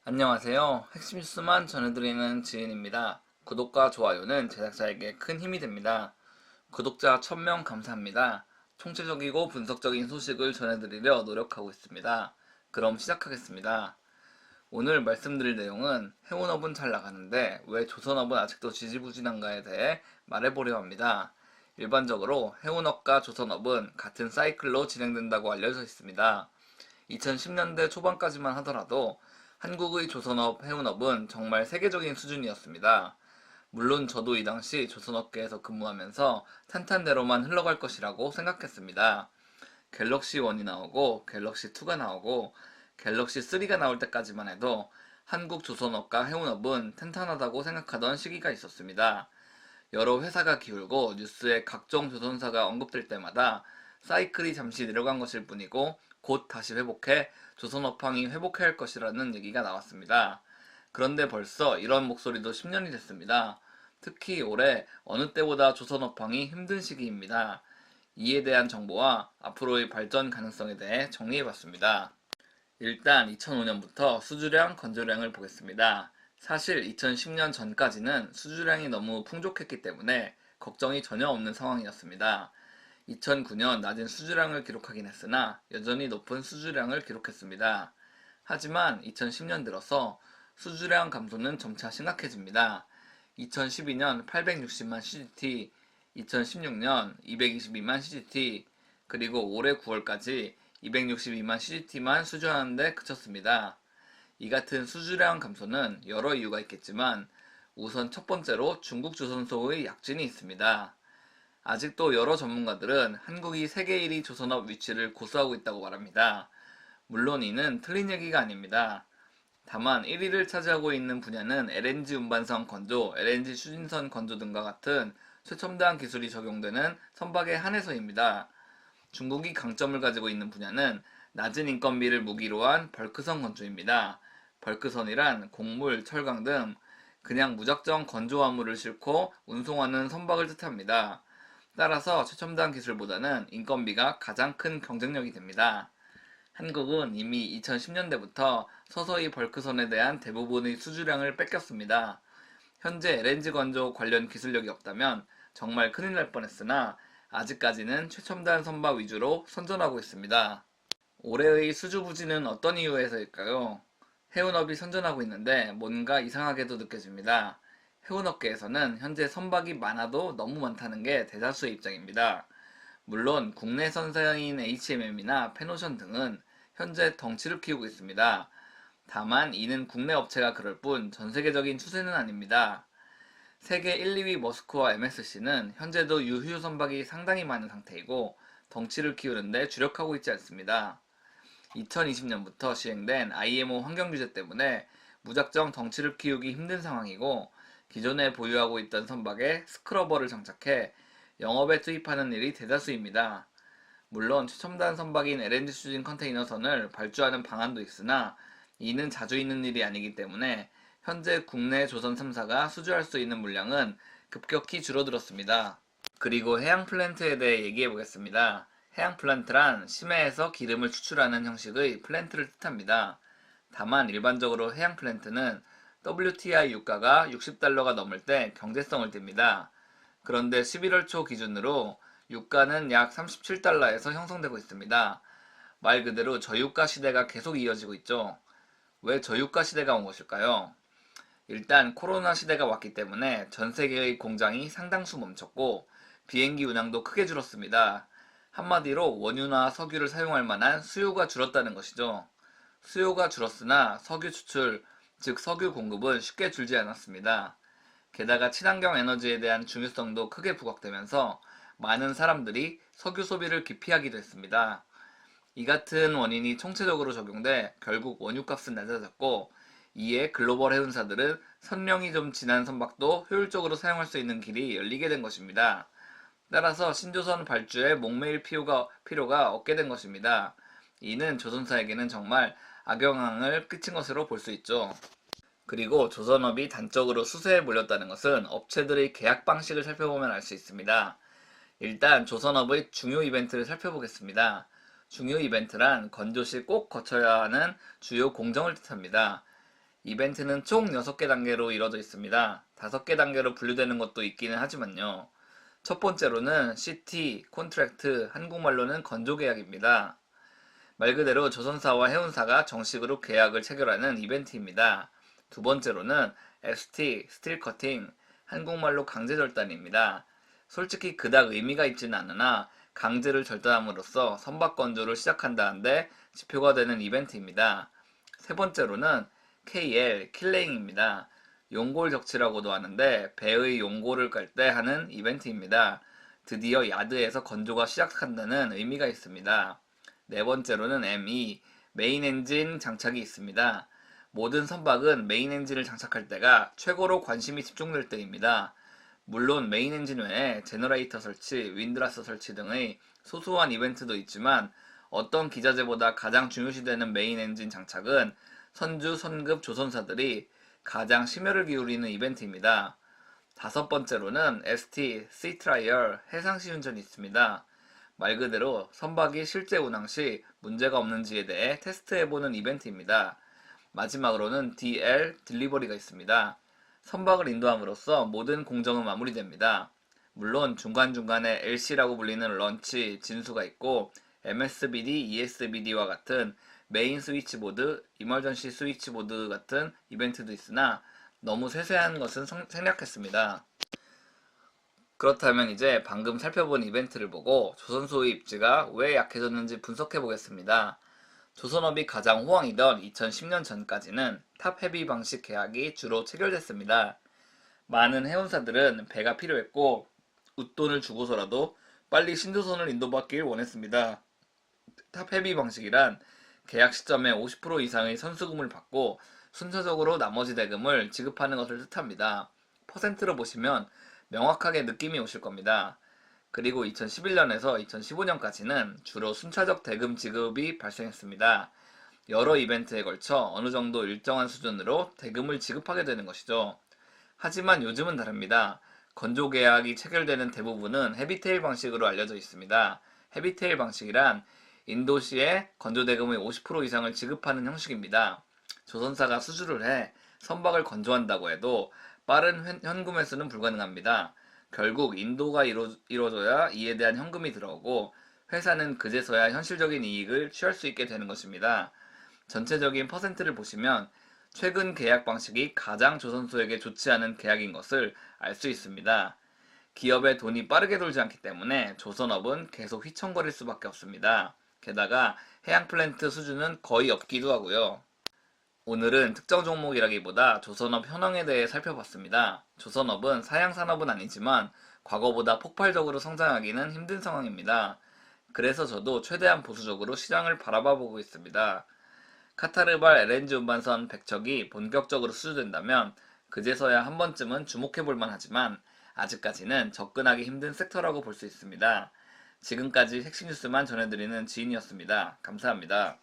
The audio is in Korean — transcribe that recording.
안녕하세요. 핵심 뉴스만 전해드리는 지은입니다. 구독과 좋아요는 제작자에게 큰 힘이 됩니다. 구독자 1000명 감사합니다. 총체적이고 분석적인 소식을 전해드리려 노력하고 있습니다. 그럼 시작하겠습니다. 오늘 말씀드릴 내용은 해운업은 잘 나가는데 왜 조선업은 아직도 지지부진한가에 대해 말해보려 합니다. 일반적으로 해운업과 조선업은 같은 사이클로 진행된다고 알려져 있습니다. 2010년대 초반까지만 하더라도 한국의 조선업, 해운업은 정말 세계적인 수준이었습니다. 물론 저도 이 당시 조선업계에서 근무하면서 탄탄대로만 흘러갈 것이라고 생각했습니다. 갤럭시 1이 나오고 갤럭시 2가 나오고 갤럭시 3가 나올 때까지만 해도 한국 조선업과 해운업은 탄탄하다고 생각하던 시기가 있었습니다. 여러 회사가 기울고 뉴스에 각종 조선사가 언급될 때마다 사이클이 잠시 내려간 것일 뿐이고 곧 다시 회복해 조선업황이 회복해야 할 것이라는 얘기가 나왔습니다. 그런데 벌써 이런 목소리도 10년이 됐습니다. 특히 올해 어느 때보다 조선업황이 힘든 시기입니다. 이에 대한 정보와 앞으로의 발전 가능성에 대해 정리해봤습니다. 일단 2005년부터 수주량, 건조량을 보겠습니다. 사실 2010년 전까지는 수주량이 너무 풍족했기 때문에 걱정이 전혀 없는 상황이었습니다. 2009년 낮은 수주량을 기록하긴 했으나 여전히 높은 수주량을 기록했습니다. 하지만 2010년 들어서 수주량 감소는 점차 심각해집니다. 2012년 860만 CGT, 2016년 222만 CGT, 그리고 올해 9월까지 262만 CGT만 수주하는데 그쳤습니다. 이 같은 수주량 감소는 여러 이유가 있겠지만 우선 첫 번째로 중국 조선소의 약진이 있습니다. 아직도 여러 전문가들은 한국이 세계 1위 조선업 위치를 고수하고 있다고 말합니다. 물론 이는 틀린 얘기가 아닙니다. 다만 1위를 차지하고 있는 분야는 LNG 운반선 건조, LNG 추진선 건조 등과 같은 최첨단 기술이 적용되는 선박에 한해서입니다. 중국이 강점을 가지고 있는 분야는 낮은 인건비를 무기로 한 벌크선 건조입니다. 벌크선이란 곡물, 철강 등 그냥 무작정 건조 화물을 싣고 운송하는 선박을 뜻합니다. 따라서 최첨단 기술보다는 인건비가 가장 큰 경쟁력이 됩니다. 한국은 이미 2010년대부터 서서히 벌크선에 대한 대부분의 수주량을 뺏겼습니다. 현재 LNG 건조 관련 기술력이 없다면 정말 큰일 날 뻔했으나 아직까지는 최첨단 선박 위주로 선전하고 있습니다. 올해의 수주 부진은 어떤 이유에서일까요? 해운업이 선전하고 있는데 뭔가 이상하게도 느껴집니다. 해운업계에서는 현재 선박이 많아도 너무 많다는 게 대다수의 입장입니다. 물론 국내 선사인 HMM이나 페노션 등은 현재 덩치를 키우고 있습니다. 다만 이는 국내 업체가 그럴 뿐 전 세계적인 추세는 아닙니다. 세계 1, 2위 머스크와 MSC는 현재도 유휴 선박이 상당히 많은 상태이고 덩치를 키우는데 주력하고 있지 않습니다. 2020년부터 시행된 IMO 환경규제 때문에 무작정 덩치를 키우기 힘든 상황이고 기존에 보유하고 있던 선박에 스크러버를 장착해 영업에 투입하는 일이 대다수입니다. 물론 최첨단 선박인 LNG 추진 컨테이너선을 발주하는 방안도 있으나 이는 자주 있는 일이 아니기 때문에 현재 국내 조선 3사가 수주할 수 있는 물량은 급격히 줄어들었습니다. 그리고 해양 플랜트에 대해 얘기해 보겠습니다. 해양 플랜트란 심해에서 기름을 추출하는 형식의 플랜트를 뜻합니다. 다만 일반적으로 해양 플랜트는 WTI 유가가 $60가 넘을 때 경제성을 띱니다. 그런데 11월 초 기준으로 유가는 약 $37에서 형성되고 있습니다. 말 그대로 저유가 시대가 계속 이어지고 있죠. 왜 저유가 시대가 온 것일까요? 일단 코로나 시대가 왔기 때문에 전 세계의 공장이 상당수 멈췄고 비행기 운항도 크게 줄었습니다. 한마디로 원유나 석유를 사용할 만한 수요가 줄었다는 것이죠. 수요가 줄었으나 석유 추출, 즉 석유 공급은 쉽게 줄지 않았습니다. 게다가 친환경 에너지에 대한 중요성도 크게 부각되면서 많은 사람들이 석유 소비를 기피하기도 했습니다. 이 같은 원인이 총체적으로 적용돼 결국 원유값은 낮아졌고 이에 글로벌 해운사들은 선령이 좀 진한 선박도 효율적으로 사용할 수 있는 길이 열리게 된 것입니다. 따라서 신조선 발주에 목매일 필요가 없게 된 것입니다. 이는 조선사에게는 정말 악영향을 끼친 것으로 볼 수 있죠. 그리고 조선업이 단적으로 수세에 몰렸다는 것은 업체들의 계약 방식을 살펴보면 알 수 있습니다. 일단 조선업의 중요 이벤트를 살펴보겠습니다. 중요 이벤트란 건조 시 꼭 거쳐야 하는 주요 공정을 뜻합니다. 이벤트는 총 6개 단계로 이루어져 있습니다. 5개 단계로 분류되는 것도 있기는 하지만요. 첫 번째로는 CT, 콘트랙트, 한국말로는 건조계약입니다. 말 그대로 조선사와 해운사가 정식으로 계약을 체결하는 이벤트입니다. 두 번째로는 ST, 스틸 커팅, 한국말로 강제절단입니다. 솔직히 그닥 의미가 있지는 않으나 강제를 절단함으로써 선박 건조를 시작한다는데 지표가 되는 이벤트입니다. 세 번째로는 KL, 킬레잉입니다. 용골 적치라고도 하는데 배의 용골을 깔 때 하는 이벤트입니다. 드디어 야드에서 건조가 시작한다는 의미가 있습니다. 네 번째로는 ME, 메인 엔진 장착이 있습니다. 모든 선박은 메인 엔진을 장착할 때가 최고로 관심이 집중될 때입니다. 물론 메인 엔진 외에 제너레이터 설치, 윈드라스 설치 등의 소소한 이벤트도 있지만 어떤 기자재보다 가장 중요시되는 메인 엔진 장착은 선주, 선급 조선사들이 가장 심혈을 기울이는 이벤트입니다. 다섯 번째로는 ST, Sea Trial, 해상 시운전이 있습니다. 말 그대로 선박이 실제 운항 시 문제가 없는지에 대해 테스트해보는 이벤트입니다. 마지막으로는 DL, 딜리버리가 있습니다. 선박을 인도함으로써 모든 공정은 마무리됩니다. 물론 중간중간에 LC라고 불리는 런치, 진수가 있고 MSBD, ESBD와 같은 메인 스위치보드, 이머전시 스위치보드 같은 이벤트도 있으나 너무 세세한 것은 생략했습니다. 그렇다면 이제 방금 살펴본 이벤트를 보고 조선소의 입지가 왜 약해졌는지 분석해 보겠습니다. 조선업이 가장 호황이던 2010년 전까지는 탑 헤비 방식 계약이 주로 체결됐습니다. 많은 해운사들은 배가 필요했고 웃돈을 주고서라도 빨리 신조선을 인도받길 원했습니다. 탑 헤비 방식이란 계약 시점에 50% 이상의 선수금을 받고 순서적으로 나머지 대금을 지급하는 것을 뜻합니다. 퍼센트로 보시면 명확하게 느낌이 오실 겁니다. 그리고 2011년에서 2015년까지는 주로 순차적 대금 지급이 발생했습니다. 여러 이벤트에 걸쳐 어느 정도 일정한 수준으로 대금을 지급하게 되는 것이죠. 하지만 요즘은 다릅니다. 건조 계약이 체결되는 대부분은 헤비테일 방식으로 알려져 있습니다. 헤비테일 방식이란 인도시에 건조 대금의 50% 이상을 지급하는 형식입니다. 조선사가 수주를 해 선박을 건조한다고 해도 빠른 현금 회수는 불가능합니다. 결국 인도가 이루어져야 이에 대한 현금이 들어오고 회사는 그제서야 현실적인 이익을 취할 수 있게 되는 것입니다. 전체적인 퍼센트를 보시면 최근 계약 방식이 가장 조선소에게 좋지 않은 계약인 것을 알 수 있습니다. 기업의 돈이 빠르게 돌지 않기 때문에 조선업은 계속 휘청거릴 수밖에 없습니다. 게다가 해양 플랜트 수주는 거의 없기도 하고요. 오늘은 특정 종목이라기보다 조선업 현황에 대해 살펴봤습니다. 조선업은 사양산업은 아니지만 과거보다 폭발적으로 성장하기는 힘든 상황입니다. 그래서 저도 최대한 보수적으로 시장을 바라보고 있습니다. 카타르발 LNG 운반선 100척이 본격적으로 수주된다면 그제서야 한 번쯤은 주목해볼 만하지만 아직까지는 접근하기 힘든 섹터라고 볼 수 있습니다. 지금까지 핵심 뉴스만 전해드리는 지인이었습니다. 감사합니다.